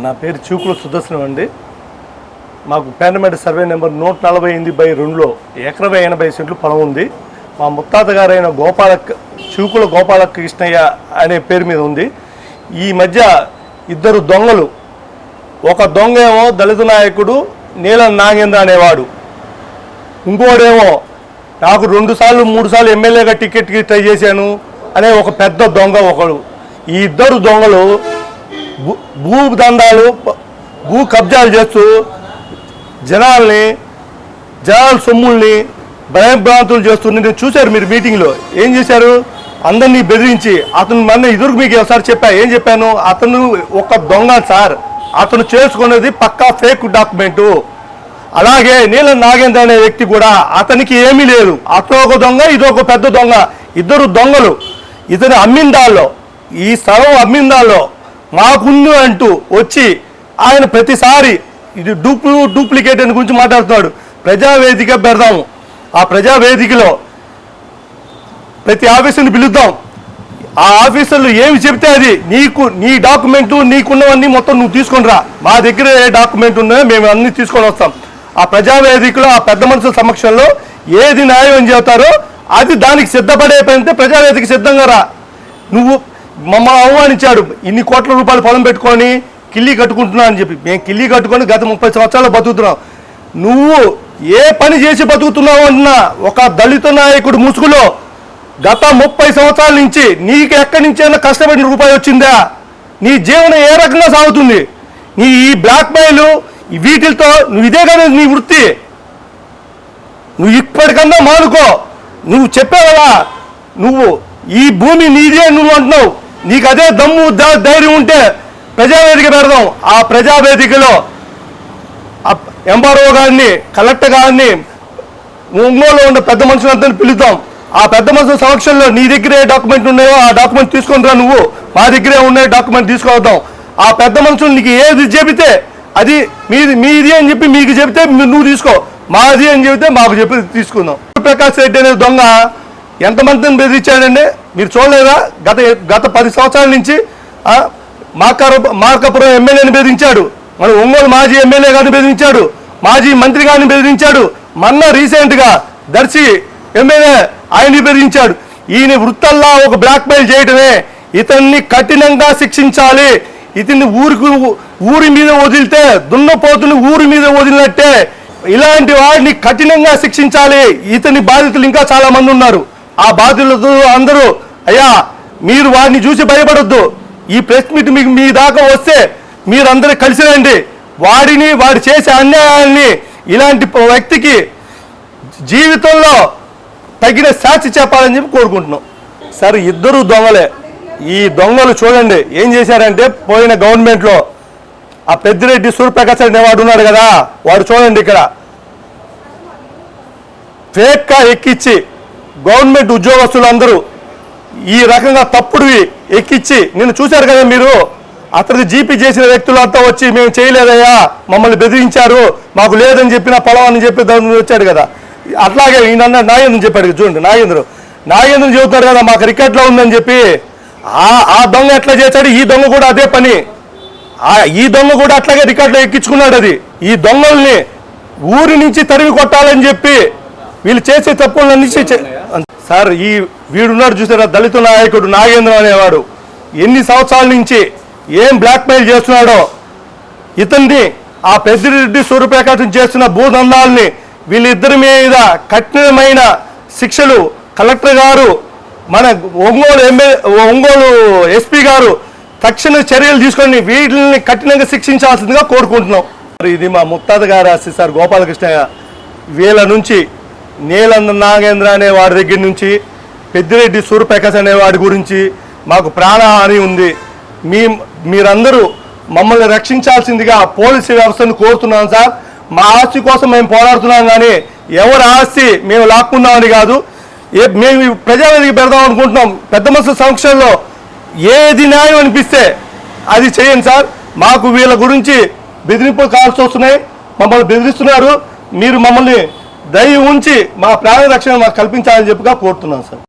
నా పేరు చూకుల సుదర్శనం అండి. మాకు పేర్నమెట్ సర్వే నెంబర్ 148/2లో ఎకరం 80 సెంట్లు పొలం ఉంది. మా ముత్తాత గారైన చూకుల గోపాలకృష్ణయ్య అనే పేరు మీద ఉంది. ఈ మధ్య ఇద్దరు దొంగలు, ఒక దొంగ ఏమో దళిత నాయకుడు నీలం నాగేంద్ర అనేవాడు, ఇంకోడేమో నాకు 2 సార్లు 3 సార్లు ఎమ్మెల్యేగా టికెట్కి ట్రై చేశాను అనే ఒక పెద్ద దొంగ ఒకడు. ఈ ఇద్దరు దొంగలు భూ దందాలు, భూ కబ్జాలు చేస్తూ జనాల సొమ్ముల్ని భయభ్రాంతులు చేస్తూ నేను చూశారు. మీరు మీటింగ్లో ఏం చేశారు? అందరినీ బెదిరించి అతను మన ఎదురుకు మీకు ఒకసారి ఏం చెప్పాను, అతను ఒక దొంగ సార్, అతను చేసుకున్నది పక్కా ఫేక్ డాక్యుమెంటు. అలాగే నీలం నాగేంద్ర అనే వ్యక్తి కూడా అతనికి ఏమీ లేదు, అతను ఒక దొంగ, ఇదొక పెద్ద దొంగ, ఇద్దరు దొంగలు. ఇతను అమ్మిందాల్లో, ఈ స్థలం అమ్మిందాల్లో మాకుంది అంటూ వచ్చి ఆయన ప్రతిసారి ఇది డూప్లికేట్ అని గురించి మాట్లాడుతున్నాడు. ప్రజావేదిక పెడదాము, ఆ ప్రజావేదికలో ప్రతి ఆఫీసుని పిలుద్దాం, ఆ ఆఫీసర్లు ఏమి చెప్తే అది నీ డాక్యుమెంటు నీకున్నవన్నీ మొత్తం నువ్వు తీసుకొని రా, మా దగ్గర ఏ డాక్యుమెంట్ ఉన్నాయో మేము అన్నీ తీసుకొని వస్తాం. ఆ ప్రజావేదికలో ఆ పెద్ద మనుషుల సమక్షంలో ఏది న్యాయం అని చెబుతారో అది దానికి సిద్ధపడే పనితే ప్రజావేదిక సిద్ధంగా రా. నువ్వు మమ్మల్ని అవమానించాడు, ఇన్ని కోట్ల రూపాయలు పొలం పెట్టుకొని కిల్లి కట్టుకుంటున్నావు అని చెప్పి. మేము కిల్లి కట్టుకొని గత 30 సంవత్సరాలు బతుకుతున్నాం. నువ్వు ఏ పని చేసి బతుకుతున్నావు అంటున్నా, ఒక దళిత నాయకుడు ముసుగులో గత 30 సంవత్సరాల నుంచి నీకు ఎక్కడి నుంచైనా కష్టపడిన రూపాయి వచ్చిందా? నీ జీవనం ఏ రకంగా సాగుతుంది? నీ ఈ బ్లాక్ మెయిల్ వీటితో నువ్వు ఇదే కదా నీ వృత్తి. నువ్వు ఇప్పటికన్నా మానుకో. నువ్వు చెప్పావా, నువ్వు ఈ భూమి నీదే నువ్వు అంటున్నావు, నీకు అదే దమ్ము ధైర్యం ఉంటే ప్రజావేదిక పెడదాం. ఆ ప్రజావేదికలో ఎంఆర్ఓ గారిని, కలెక్టర్ గారిని, ఒంగోలు ఉన్న పెద్ద మనుషులందరినీ పిలుద్దాం. ఆ పెద్ద మనుషుల సమక్షంలో నీ దగ్గర ఏ డాక్యుమెంట్ ఉన్నాయో ఆ డాక్యుమెంట్ తీసుకొని రా, నువ్వు మా దగ్గరే ఉన్న డాక్యుమెంట్ తీసుకొద్దాం. ఆ పెద్ద మనుషులు నీకు ఏది చెబితే అది మీది అని చెప్పి మీకు చెబితే నువ్వు తీసుకో, మాది అని చెబితే మాకు చెప్పి తీసుకుందాం. ప్రకాష్ రెడ్డి అనే దొంగ ఎంతమందిని బెదిరించాడండి మీరు చూడలేదా? గత 10 సంవత్సరాల నుంచి మార్కాపురం ఎమ్మెల్యేని బెదిరించాడు, మన ఒంగోలు మాజీ ఎమ్మెల్యే గారిని బెదిరించాడు, మాజీ మంత్రి గారిని బెదిరించాడు, మొన్న రీసెంట్గా దర్శి ఎమ్మెల్యే ఆయన్ని బెదిరించాడు. ఈయన వృత్తల్లా ఒక బ్లాక్ మెయిల్ చేయటమే. ఇతన్ని కఠినంగా శిక్షించాలి. ఇతన్ని ఊరి మీద వదిలితే దున్నపోతుని ఊరి మీద వదిలినట్టే. ఇలాంటి వాడిని కఠినంగా శిక్షించాలి. ఇతని బాధితులు ఇంకా చాలా మంది ఉన్నారు. ఆ బాధితులతో అందరూ అయ్యా మీరు వాడిని చూసి భయపడొద్దు, ఈ ప్రెస్ మీట్ మీకు మీ దాకా వస్తే మీరందరూ కలిసి రండి. వాడు చేసే అన్యాయాన్ని, ఇలాంటి వ్యక్తికి జీవితంలో తగిన శాస్తి చెప్పాలని చెప్పి కోరుకుంటున్నాం. సరే ఇద్దరు దొంగలే. ఈ దొంగలు చూడండి ఏం చేశారంటే, పోయిన గవర్నమెంట్లో ఆ పెద్దిరెడ్డి సూర్యప్రకాష్ అనేవాడు ఉన్నాడు కదా, వాడు చూడండి ఇక్కడ ఫేక్గా ఎక్కించి గవర్నమెంట్ ఉద్యోగస్తులందరూ ఈ రకంగా తప్పుడువి ఎక్కించి, నిన్ను చూశారు కదా మీరు, అతనికి జీపీ చేసిన వ్యక్తులంతా వచ్చి మేము చేయలేదయ్యా, మమ్మల్ని బెదిరించారు, మాకు లేదని చెప్పిన పొలం అని చెప్పి దాని వచ్చాడు కదా. అట్లాగే ఈయన నాగేంద్ర చెప్పాడు చూడండి, నాగేంద్ర చెబుతాడు కదా మాకు రికార్డులో ఉందని చెప్పి. ఆ దొంగ ఎట్లా చేశాడు, ఈ దొంగ కూడా అదే పని. ఈ దొంగ కూడా అట్లాగే రికార్డులో ఎక్కించుకున్నాడు. అది ఈ దొంగల్ని ఊరి నుంచి తరిమి కొట్టాలని చెప్పి వీళ్ళు చేసే తప్పులన్నీ సార్. వీడున్నాడు చూసారా దళిత నాయకుడు నాగేంద్ర అనేవాడు, ఎన్ని సంవత్సరాల నుంచి ఏం బ్లాక్ మెయిల్ చేస్తున్నాడో. ఇతన్ని ఆ పెద్దిరెడ్డి సూర్యప్రకాశం చేస్తున్న భూదందాలని వీళ్ళిద్దరి మీద కఠినమైన శిక్షలు కలెక్టర్ గారు, మన ఒంగోలు ఎస్పీ గారు తక్షణ చర్యలు తీసుకొని వీటిని కఠినంగా శిక్షించాల్సిందిగా కోరుకుంటున్నాం. ఇది మా ముత్తాత గారు రాసి సార్ గోపాలకృష్ణయ్య. వీళ్ళ నుంచి నీలం నాగేంద్ర అనే వాడి దగ్గర నుంచి పెద్దిరెడ్డి సూర్యప్రకాశ్ అనే వాడి గురించి మాకు ప్రాణహాని ఉంది. మీరందరూ మమ్మల్ని రక్షించాల్సిందిగా పోలీసు వ్యవస్థను కోరుతున్నాం సార్. మా ఆస్తి కోసం మేము పోరాడుతున్నాం, కానీ ఎవరి ఆస్తి మేము లాక్కుందామని కాదు. మేము ప్రజావేదిక పెడదాం అనుకుంటున్నాం. పెద్ద మనుషుల సమక్షంలో ఏది న్యాయం అనిపిస్తే అది చేయండి సార్. మాకు వీళ్ళ గురించి బెదిరింపులు కాల్సి వస్తున్నాయి, మమ్మల్ని బెదిరిస్తున్నారు. మీరు మమ్మల్ని దయ ఉంచి మా ప్రాణ రక్షణ మాకు కల్పించాలని చెప్పిగా కోరుతున్నాం సార్.